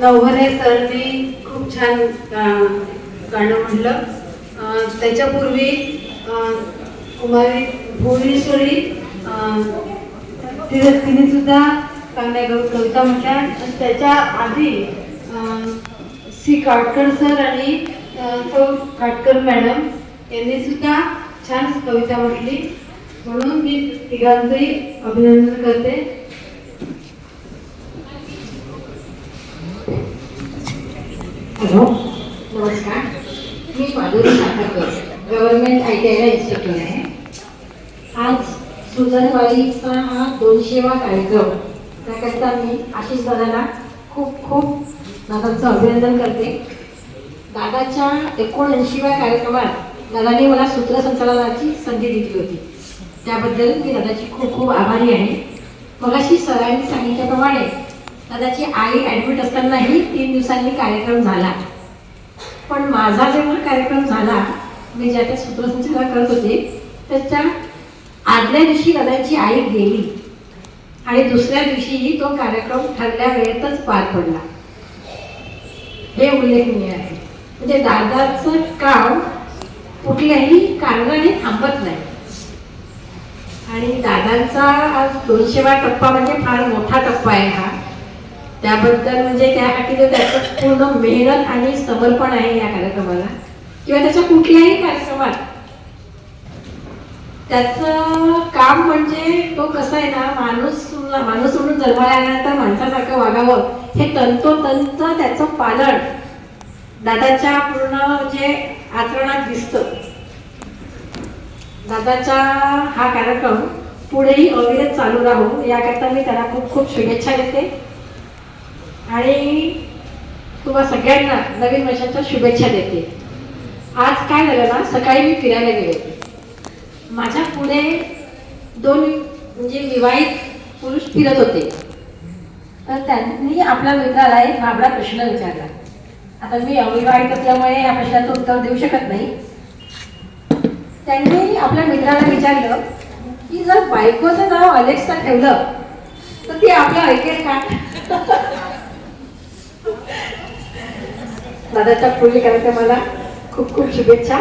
नवघरे सरनी खूप छान गाणं म्हणलं. त्याच्यापूर्वी कुमारी भुवनेश्वरी तिने सुद्धा चांगल्या कविता म्हटल्या. त्याच्या आधी सी काटकर सर आणि सौ काटकर मॅडम यांनी सुद्धा छान कविता म्हटली. म्हणून मी तिघांचंही अभिनंदन करते. हॅलो, नमस्कार. मी Madhuri Sakharkar, government ITI instructor आहे. आज सुजनवाडीचा हा 200वा कार्यक्रम, त्याकरता मी आशिष दादाला खूप खूप दादांचं अभिनंदन करते. दादाच्या 79व्या कार्यक्रमात दादाने मला सूत्रसंचालनाची संधी दिली होती, त्याबद्दल मी दादाची खूप खूप आभारी आहे. मगाशी सरांनी सांगितल्याप्रमाणे दादाची आई ॲडमिट असतानाही 3 दिवसांनी कार्यक्रम झाला. पण माझा जेव्हा कार्यक्रम झाला, मी ज्या त्या सूत्रसंचालन करत होते, त्याच्या आदल्या दिवशी दादाची आई गेली आणि दुसऱ्या दिवशीही तो कार्यक्रम ठरल्या वेळेतच पार पडला. हे उल्लेखनीय आहे. म्हणजे दादाचं काम कुठल्याही कारणाने थांबत नाही. आणि दादांचा आज 200वा टप्पा म्हणजे फार मोठा टप्पा आहे हा. त्याबद्दल म्हणजे त्यासाठी जो त्याचं पूर्ण मेहनत आणि समर्पण आहे या कार्यक्रमाला किंवा त्याच्या कुठल्याही कार्यक्रमात, त्याचं काम म्हणजे तो कसं आहे ना, माणूस म्हणून जन्माला आल्यानंतर माणसासारखं वागावं हे तंतोतंत त्याचं पालन दादाच्या पूर्ण जे आचरणात दिसतं. दादाचा हा कार्यक्रम पुढेही अविरत चालू राहू याकरता मी त्याला खूप खूप शुभेच्छा देते आणि तुम्हा सगळ्यांना नवीन वर्षाच्या शुभेच्छा देते. आज काय झालं ना, सकाळी मी फिरायला गेले होते. माझ्या पुढे 2 म्हणजे विवाहित पुरुष फिरत होते. तर त्यांनी आपल्या मित्राला एक भाबडा प्रश्न विचारला. आता मी अविवाहित असल्यामुळे या प्रश्नाचं उत्तर देऊ शकत नाही. त्यांनी आपल्या मित्राला विचारलं की जर बायकोचं नाव अलेक्सा ठेवलं तर ती आपलं ऐकेल का? दादाच्या पुढील कार्यक्रमाला खूप खूप शुभेच्छा.